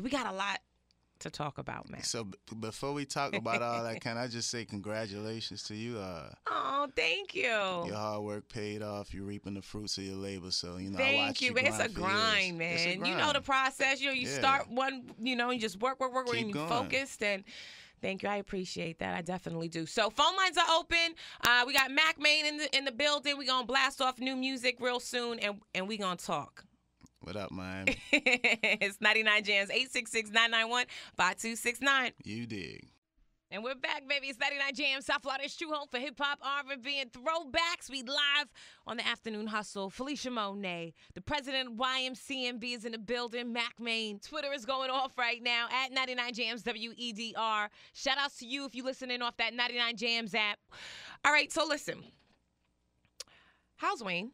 We got a lot to talk about, man. So before we talk about all that, can I just say congratulations to you? Oh, thank you. Your hard work paid off. You're reaping the fruits of your labor. So, I Thank watched you. you grind It's a for grind, years. man. It's a grind. You know the process. You start one, you just work, Keep and you going. focused. And thank you. I appreciate that. I definitely do. So phone lines are open. We got Mack Maine in the building. We're going to blast off new music real soon, and we're going to talk. What up, Miami? It's 99 Jams, 866-991-5269. You dig. And we're back, baby. It's 99 Jams, South Florida's true home for hip-hop, R&B, and throwbacks. We live on the Afternoon Hustle. Felisha Monet, the president of YMCMB, is in the building. Mack Maine. Twitter is going off right now at 99 Jams WEDR. Shout outs to you if you're listening off that 99 Jams app. All right, so listen. How's Wayne?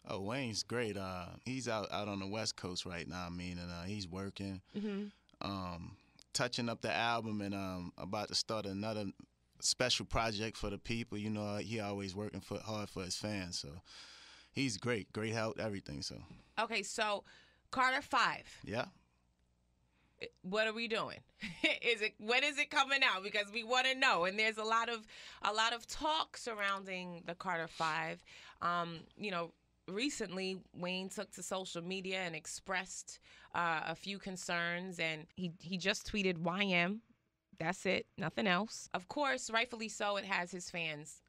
Oh, Wayne's great. He's out on the West Coast right now. And he's working, touching up the album, and about to start another special project for the people. He always working hard for his fans. So he's great help, everything. So okay, so Carter 5. Yeah. What are we doing? When is it coming out? Because we want to know. And there's a lot of talk surrounding the Carter 5. Recently, Wayne took to social media and expressed a few concerns, and he just tweeted YM. That's it, nothing else. Of course, rightfully so, it has his fans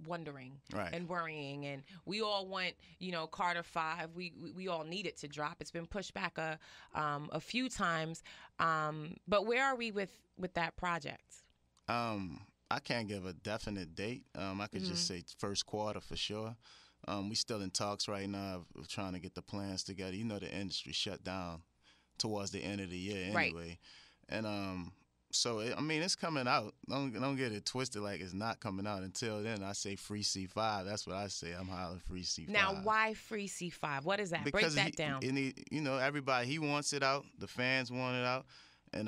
wondering and worrying, and we all want Carter 5. We all need it to drop. It's been pushed back a few times, but where are we with that project? I can't give a definite date. I could just say first quarter for sure. We still in talks right now of trying to get the plans together. The industry shut down towards the end of the year anyway. Right. And so, it's coming out. Don't get it twisted like it's not coming out. Until then, I say free C5. That's what I say. I'm hollering free C5. Now, why free C5? What is that? Because break that down. Everybody, he wants it out. The fans want it out. And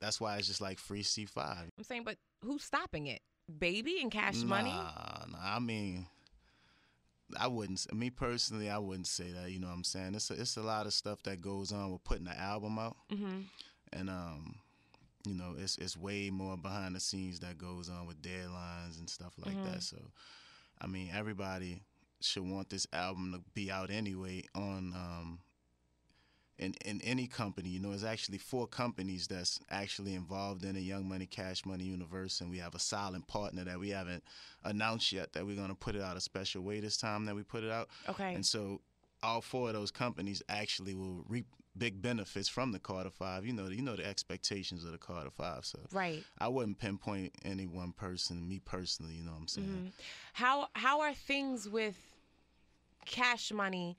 that's why it's just like free C5. I'm saying, but who's stopping it? Baby and Cash Money? Nah. I wouldn't. Me personally, I wouldn't say that. You know what I'm saying? It's a lot of stuff that goes on with putting the album out, and it's way more behind the scenes that goes on with deadlines and stuff like that. So, everybody should want this album to be out anyway on. In any company, there's actually 4 companies that's actually involved in the Young Money, Cash Money universe, and we have a silent partner that we haven't announced yet that we're going to put it out a special way this time that we put it out. Okay. And so all 4 of those companies actually will reap big benefits from the Carter 5. The expectations of the Carter 5. So right. I wouldn't pinpoint any one person, me personally, you know what I'm saying? How are things with Cash Money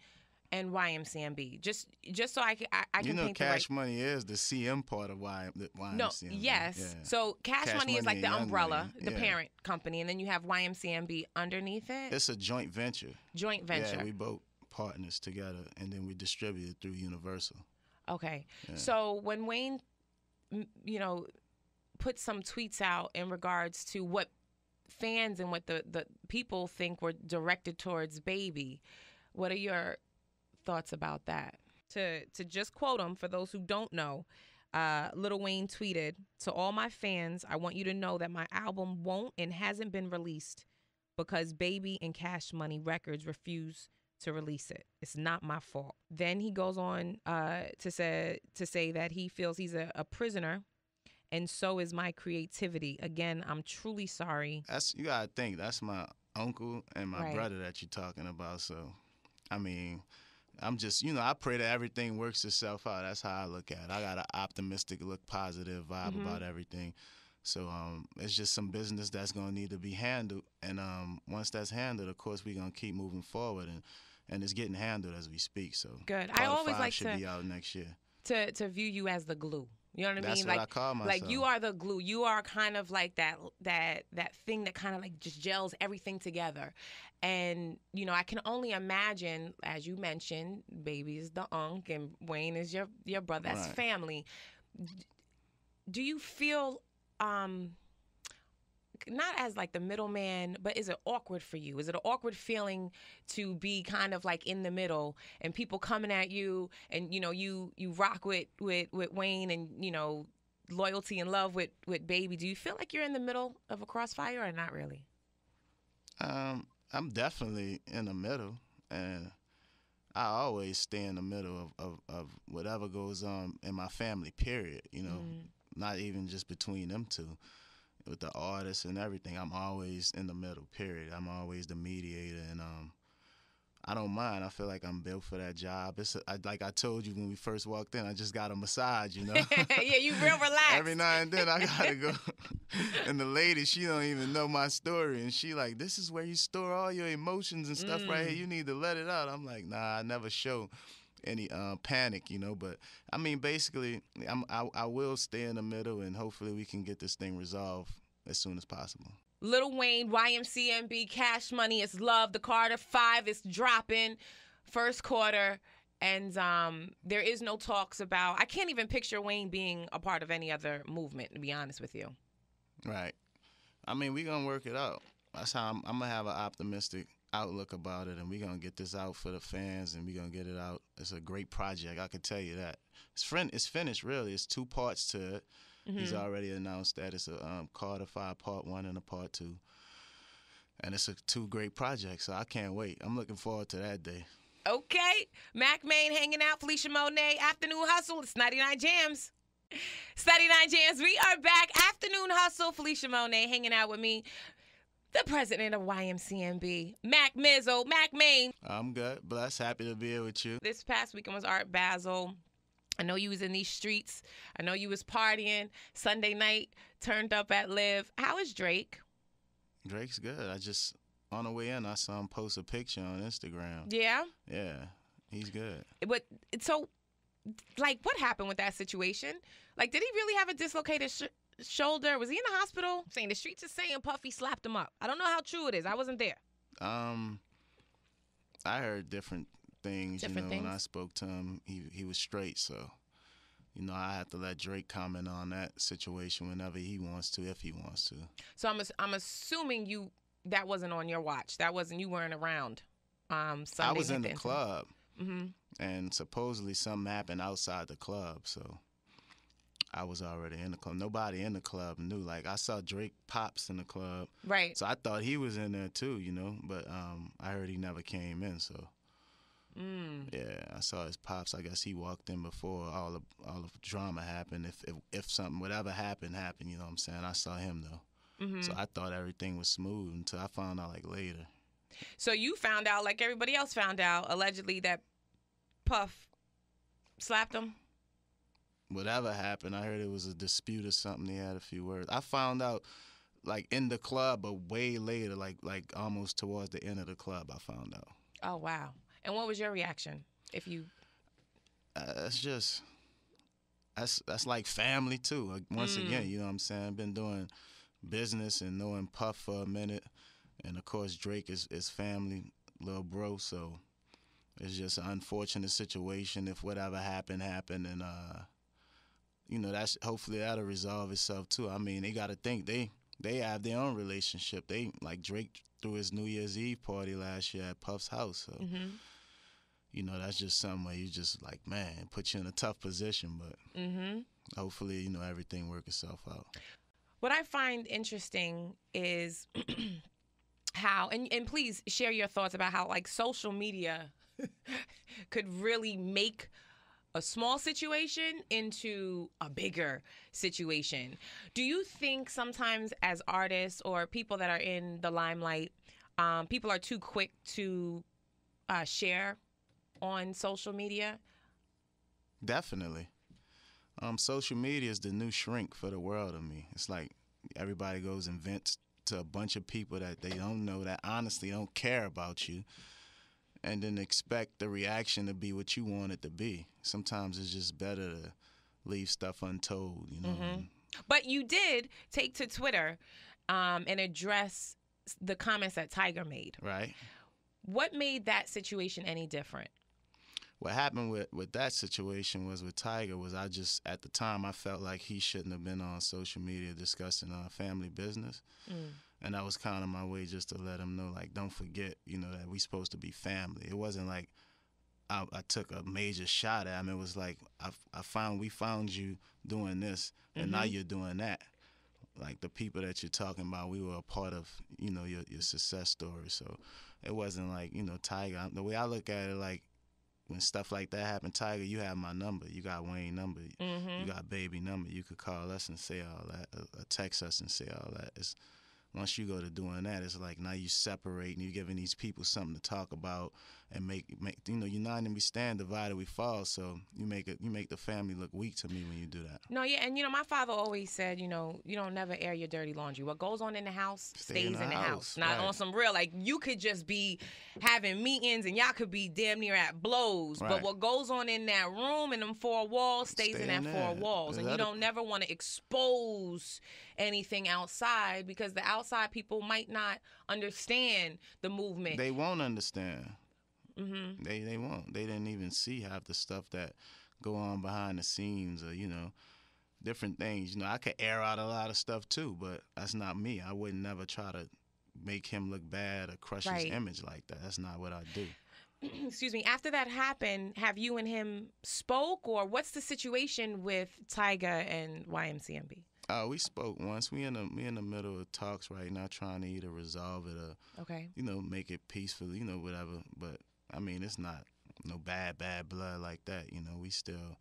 and YMCMB? Just so I can paint Cash Money is the CM part of YMCMB. No, yes. Yeah. So Cash Money is like the umbrella, the parent company, and then you have YMCMB underneath it. It's a joint venture. Joint venture. Yeah, we both partners together, and then we distribute it through Universal. Okay. Yeah. So when Wayne, put some tweets out in regards to what fans and what the people think were directed towards Baby, what are your thoughts about that? To just quote him, for those who don't know, Lil Wayne tweeted, "To all my fans, I want you to know that my album won't and hasn't been released because Baby and Cash Money Records refuse to release it. It's not my fault." Then he goes on to say that he feels he's a prisoner, and so is my creativity. Again, I'm truly sorry. You gotta think, that's my uncle and my brother that you're talking about. So, I'm just, I pray that everything works itself out. That's how I look at it. I got an optimistic look, positive vibe about everything. So it's just some business that's going to need to be handled. And once that's handled, of course, we're going to keep moving forward. And it's getting handled as we speak. So good. I always like should be out next year. To view you as the glue. You know what I mean? That's what I call myself. Like, you are the glue. You are kind of like that thing that kind of like just gels everything together. And, I can only imagine, as you mentioned, Baby is the unk and Wayne is your brother. That's family. Do you feel not as like the middleman, but is it awkward for you? Is it an awkward feeling to be kind of like in the middle and people coming at you and, you know, you rock with Wayne and, you know, loyalty and love with Baby? Do you feel like you're in the middle of a crossfire or not really? I'm definitely in the middle, and I always stay in the middle of whatever goes on in my family, period. You know, not even just between them two. With the artists and everything, I'm always in the middle, period. I'm always the mediator, and I don't mind. I feel like I'm built for that job. Like I told you when we first walked in, I just got a massage, you know? Yeah, you real relaxed. Every now and then I gotta go. And the lady, she don't even know my story, and she like, this is where you store all your emotions and stuff right here. You need to let it out. I'm like, nah, I never show any panic, you know. But I mean, basically, I will stay in the middle, and hopefully we can get this thing resolved as soon as possible. Lil Wayne, YMCMB, Cash Money is Love. The Carter 5 is dropping first quarter. And there is no talks about, I can't even picture Wayne being a part of any other movement, to be honest with you. Right. I mean, we're going to work it out. That's how I'm going to have an optimistic outlook about it, and we're going to get this out for the fans, and we're going to get it out. It's a great project, I can tell you that. It's finished, really. It's 2 parts to it. He's already announced that it's a Carter 5 Part 1 and a Part 2. And it's 2 great projects, so I can't wait. I'm looking forward to that day. Okay. Mack Maine hanging out, Felisha Monet, Afternoon Hustle. It's 99 Jamz. It's 99 Jamz. We are back. Afternoon Hustle, Felisha Monet hanging out with me, the president of YMCMB, Mack Maine. I'm good. Blessed. Happy to be here with you. This past weekend was Art Basel. I know you was in these streets. I know you was partying. Sunday night, turned up at Live. How is Drake? Drake's good. I just, on the way in, I saw him post a picture on Instagram. Yeah? Yeah, he's good. But so, like, what happened with that situation? Like, did he really have a dislocated shoulder? Was he in the hospital? Saying the streets are saying Puffy slapped him up. I don't know how true it is. I wasn't there. I heard different things, when I spoke to him, he was straight, so, I have to let Drake comment on that situation whenever he wants to, if he wants to. So I'm assuming that wasn't on your watch. You weren't around Sunday. I was in the club, and supposedly something happened outside the club, so I was already in the club. Nobody in the club knew. Like, I saw Drake Pops in the club, right? So I thought he was in there too, but I heard he never came in, so. Yeah, I saw his pops. I guess he walked in before all the drama happened. If something, whatever happened, you know what I'm saying? I saw him, though. So I thought everything was smooth until I found out, like, later. So you found out, like everybody else found out, allegedly, that Puff slapped him? Whatever happened, I heard it was a dispute or something. They had a few words. I found out, like, in the club, but way later, like almost towards the end of the club, I found out. Oh, wow. And what was your reaction? If you, that's like family too. Like, once again, you know what I'm saying? I've been doing business and knowing Puff for a minute, and of course Drake is family, little bro. So it's just an unfortunate situation. If whatever happened, and that's hopefully that'll resolve itself too. I mean, they got to think they have their own relationship. They, like, Drake threw his New Year's Eve party last year at Puff's house. So, that's just something where you just like, man, put you in a tough position. But hopefully, everything work itself out. What I find interesting is how, and please share your thoughts about how, like, social media could really make a small situation into a bigger situation. Do you think sometimes as artists or people that are in the limelight, people are too quick to share on social media? Definitely. Social media is the new shrink for the world to me. It's like everybody goes and vents to a bunch of people that they don't know, that honestly don't care about you, and then expect the reaction to be what you want it to be. Sometimes it's just better to leave stuff untold, But you did take to Twitter and address the comments that Tiger made. Right. What made that situation any different? what happened with that situation was with Tiger was I just, at the time, I felt like he shouldn't have been on social media discussing family business. And that was kind of my way just to let him know, like, don't forget, you know, that we supposed to be family. It wasn't like I took a major shot at him. It was like, we found you doing this, and now you're doing that. Like, the people that you're talking about, we were a part of, you know, your success story. So it wasn't like, you know, Tiger. The way I look at it, like, when stuff like that happen, Tiger, you have my number. You got Wayne number. You got baby number. You could call us and say all that, or text us and say all that. Once you go to doing that, it's like now you separate and you're giving these people something to talk about and make you know, united we stand, divided we fall. So you make the family look weak to me when you do that. No, yeah, and you know, my father always said, you know, you don't never air your dirty laundry. What goes on in the house stays in the house. Not on some real, like, you could just be having meetings and y'all could be damn near at blows, but what goes on in that room in them four walls stays in that four walls, and you don't never want to expose anything outside because the outside people might not understand the movement. They won't understand. They won't. They didn't even see half the stuff that go on behind the scenes, or, you know, different things. You know, I could air out a lot of stuff too, but that's not me. I would never try to make him look bad or crush his image like that. That's not what I do. Excuse me. After that happened, have you and him spoke, or what's the situation with Tyga and YMCMB? We spoke once. We in the middle of talks right now, trying to either resolve it or, you know, make it peaceful, you know, whatever. But I mean, it's not no bad blood like that. You know, we still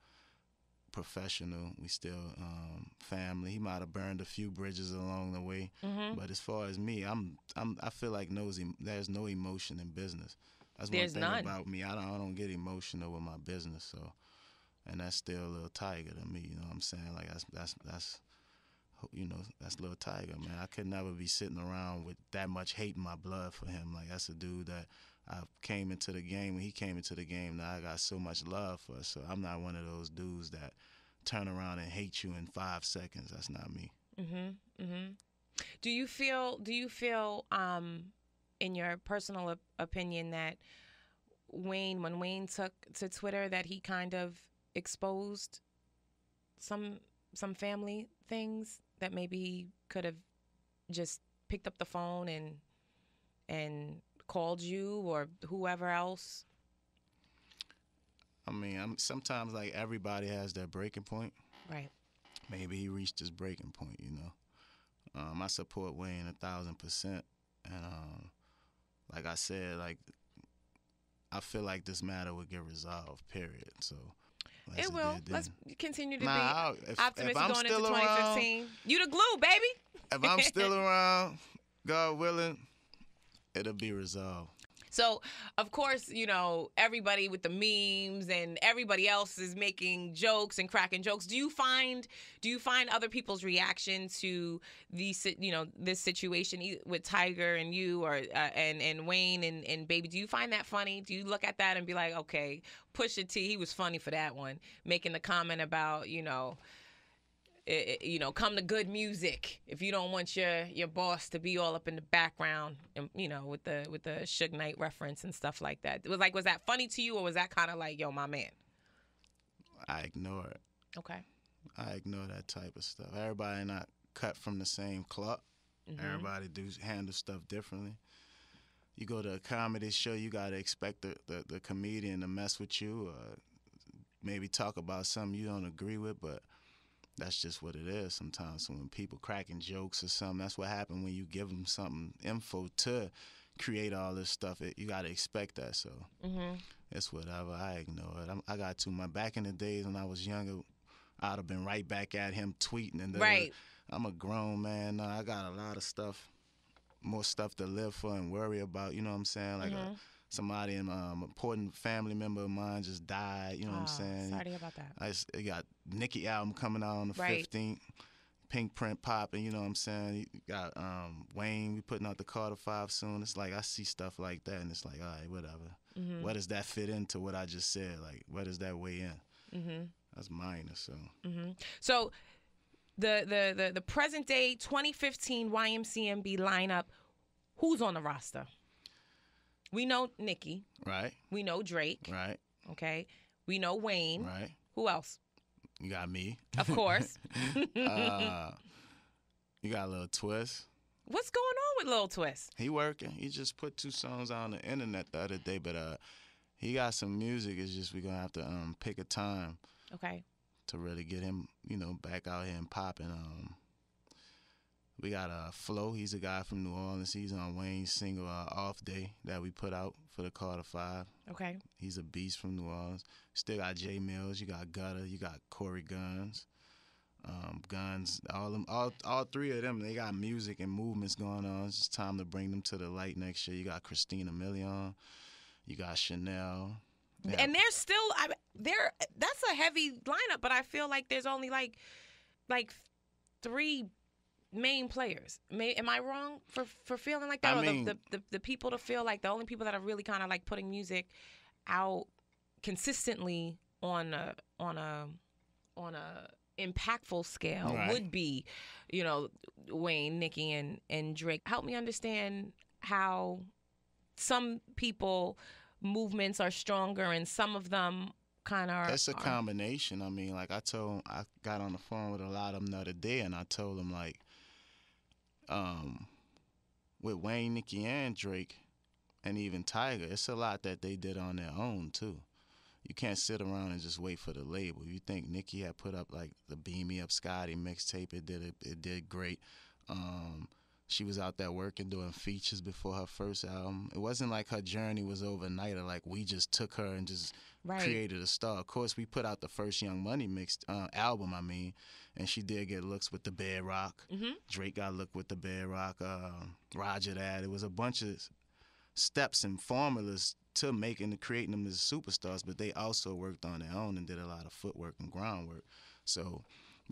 professional. We still family. He might have burned a few bridges along the way, but as far as me, I feel like there's no emotion in business. That's one thing about me. I don't get emotional with my business. So, and that's still a little Tiger to me. You know what I'm saying? Like that's. You know, that's Lil Tiger, man. I could never be sitting around with that much hate in my blood for him. Like, that's a dude that I came into the game. When he came into the game, now I got so much love for. So I'm not one of those dudes that turn around and hate you in 5 seconds. That's not me. Do you feel in your personal opinion that when Wayne took to Twitter, that he kind of exposed some family things that maybe he could have just picked up the phone and called you or whoever else? I mean, sometimes, like, everybody has their breaking point. Right. Maybe he reached his breaking point, you know. I support Wayne 1,000%. And like I said, like, I feel like this matter would get resolved, period. So it will. Let's continue to be optimistic going into 2015. You the glue, baby. If I'm still around, God willing, it'll be resolved. So, of course, you know, everybody with the memes and everybody else is making jokes and cracking jokes. Do you find other people's reaction to these, you know, this situation with Tiger and you, or and Wayne and Baby? Do you find that funny? Do you look at that and be like, okay, Pusha T, he was funny for that one, making the comment about, you know, come to good music if you don't want your boss to be all up in the background, and, you know, with the Suge Knight reference and stuff like that. It was like, was that funny to you, or was that kind of like, yo, my man? I ignore it. Okay. I ignore that type of stuff. Everybody not cut from the same cloth. Everybody handle stuff differently. You go to a comedy show, you gotta expect the comedian to mess with you, or maybe talk about something you don't agree with, but that's just what it is sometimes. So when people cracking jokes or something, that's what happens when you give them something, info to create all this stuff. You got to expect that. So it's whatever. I ignore it. I got to. Back in the days when I was younger, I'd have been right back at him tweeting. And right. I'm a grown man now. I got a lot of stuff, more stuff to live for and worry about. You know what I'm saying? Like somebody, an important family member of mine just died. You know what I'm saying? Sorry to hear about that. I got Nicki album coming out on the 15th. Pink Print popping, you know what I'm saying? You got Wayne, we putting out the Carter 5 soon. It's like I see stuff like that, and it's like, all right, whatever. What does that fit into what I just said? Like, where does that weigh in? That's minor, so. So the present day 2015 YMCMB lineup, who's on the roster? We know Nicki. Right. We know Drake. Right. Okay. We know Wayne. Right. Who else? You got me. Of course. You got a Lil Twist. What's going on with Lil Twist? He working. He just put 2 songs on the internet the other day, but he got some music. It's just we're gonna have to pick a time. Okay. To really get him, back out here and popping. We got Flo. He's a guy from New Orleans. He's on Wayne's single Off Day that we put out for the Carter 5. Okay. He's a beast from New Orleans. Still got J Mills. You got Gutter. You got Corey Guns. Guns. All 3 of them. They got music and movements going on. It's just time to bring them to the light next year. You got Christina Milian. You got Chanel. Yeah. And they're still that's a heavy lineup, but I feel like there's only like 3 main players. Am I wrong for feeling like that? I mean, the people to feel like the only people that are really kind of like putting music out consistently on a impactful scale right. would be, Wayne, Nicki, and Drake. Help me understand how some people movements are stronger and some of them kind of are. It's a combination. I mean, like I got on the phone with a lot of them the other day, and I told them like, with Wayne, Nicki, and Drake, and even Tiger, it's a lot that they did on their own too. You can't sit around and just wait for the label. You think Nicki had put up like the Beam Me Up Scotty mixtape? It did great. She was out there working, doing features before her first album. It wasn't like her journey was overnight or like we just took her and just created a star. Of course, we put out the first Young Money album, and she did get looks with the Bedrock. Mm-hmm. Drake got look with the Bedrock. Roger that. It was a bunch of steps and formulas to creating them as superstars, but they also worked on their own and did a lot of footwork and groundwork. So,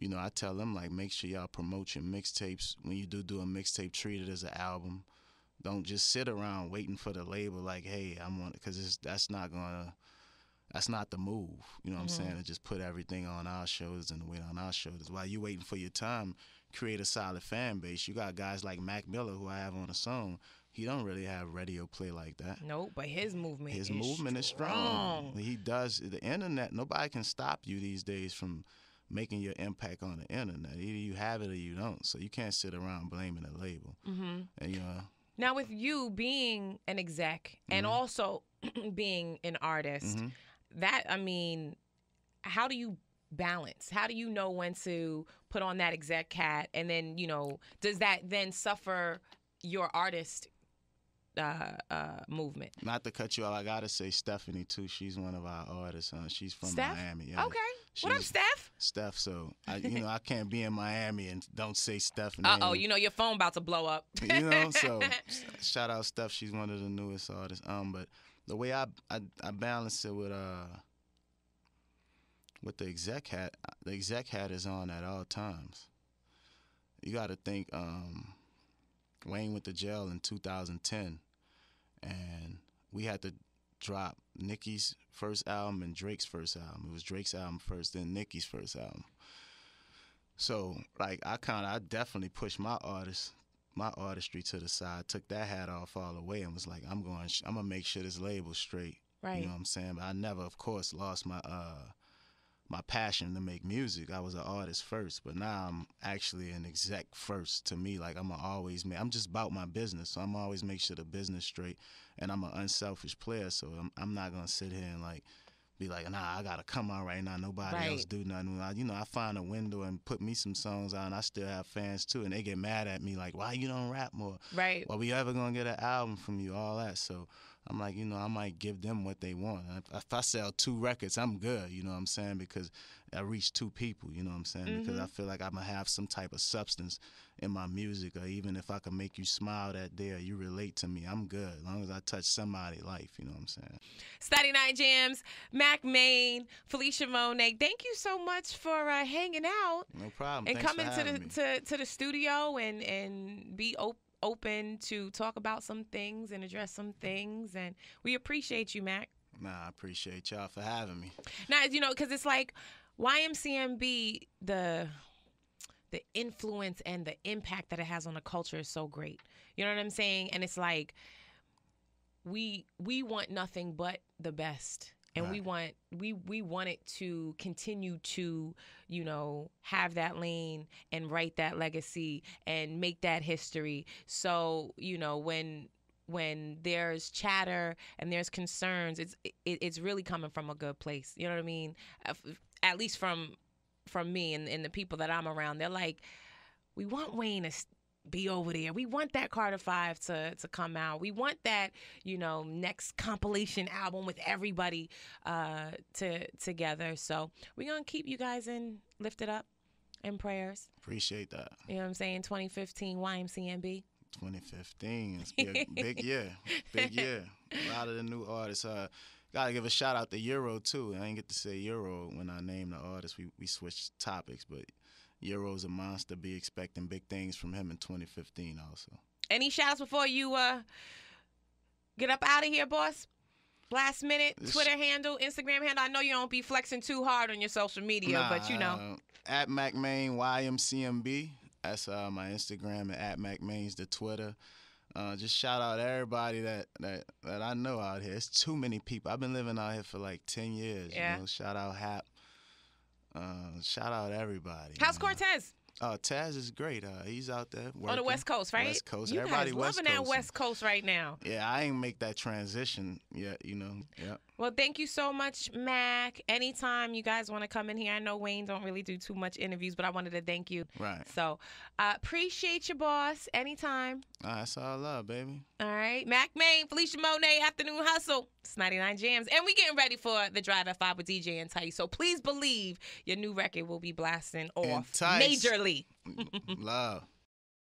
I tell them, like, make sure y'all promote your mixtapes. When you do a mixtape, treat it as an album. Don't just sit around waiting for the label like, hey, because that's not the move. You know what I'm saying? To just put everything on our shoulders and wait on our shoulders. While you waiting for your time, create a solid fan base. You got guys like Mac Miller, who I have on a song. He don't really have radio play like that. No, but his movement is strong. He does. The internet, nobody can stop you these days from making your impact on the internet. Either you have it or you don't. So you can't sit around blaming the label. Mm-hmm. And now with you being an exec and also being an artist, how do you balance? How do you know when to put on that exec hat, and then does that then suffer your artist movement? Not to cut you off, I gotta say Stephanie too. She's one of our artists. She's from Steph? Miami. Yeah. Okay. What up, Steph? Steph. So I can't be in Miami and don't say Stephanie. Your phone about to blow up. So shout out Steph. She's one of the newest artists. But the way I balance it with the exec hat is on at all times. You got to think. Wayne went to jail in 2010, and we had to drop Nicki's first album and Drake's first album. It was Drake's album first, then Nicki's first album. So, like, I definitely pushed my artistry to the side, took that hat off all the way, and was like, I'm gonna make sure this label's straight. Right. You know what I'm saying? But I never, of course, lost my passion to make music. I was an artist first, but now I'm actually an exec first. To me, like, I'm just about my business, so I'm always make sure the business straight, and I'm an unselfish player, so I'm not gonna sit here and like be like, nah, I gotta come out right now, nobody else do nothing. I find a window and put me some songs out, and I still have fans too, and they get mad at me like, why you don't rap more? Right. Well, we ever gonna get an album from you? All that. So I'm like, I might give them what they want. If I sell 2 records, I'm good, you know what I'm saying? Because I reach 2 people, you know what I'm saying? Mm-hmm. Because I feel like I'm going to have some type of substance in my music, or even if I can make you smile that day or you relate to me, I'm good. As long as I touch somebody's life, you know what I'm saying? Saturday Night Jams, Mack Maine, Felisha Monet, thank you so much for hanging out. No problem. And Thanks coming for having to the studio and be open to talk about some things and address some things, and we appreciate you, Mac. Nah, I appreciate y'all for having me. Now, because it's like YMCMB, the influence and the impact that it has on the culture is so great. You know what I'm saying? And it's like we want nothing but the best And Right. we want it to continue to, have that lane and write that legacy and make that history. So, when there's chatter and there's concerns, it's really coming from a good place. You know what I mean? At least from me and the people that I'm around. They're like, we want Wayne to be over there. We want that Carter 5 to come out. We want that, next compilation album with everybody together. So we're going to keep you guys lifted up in prayers. Appreciate that. You know what I'm saying? 2015 YMCMB. 2015. It's be a big year. Big year. A lot of the new artists. Gotta give a shout out to Euro too. I didn't get to say Euro when I named the artist. We switched topics, but Euro's a monster. Be expecting big things from him in 2015 also. Any shouts before you get up out of here, boss? Last minute, Twitter handle, Instagram handle. I know you don't be flexing too hard on your social media, but at Mack Maine, YMCMB. That's my Instagram, and at Mack Maine's the Twitter. Just shout out everybody that I know out here. It's too many people. I've been living out here for like 10 years. Yeah. Shout out Hap. Shout out everybody. How's Cortez? Taz is great. He's out there working. On the West Coast, right? West Coast. You Everybody guys West loving Coast. that West Coast right now. Yeah, I ain't make that transition yet, Yeah. Well, thank you so much, Mac. Anytime you guys want to come in here, I know Wayne don't really do too much interviews, but I wanted to thank you. Right. So, appreciate you, boss. Anytime. That's all love, baby. All right. Mack Maine, Felisha Monet, Afternoon Hustle. It's 99 Jamz. And we getting ready for the Drive at 5 with DJ and Tice. So please believe your new record will be blasting off majorly. Love.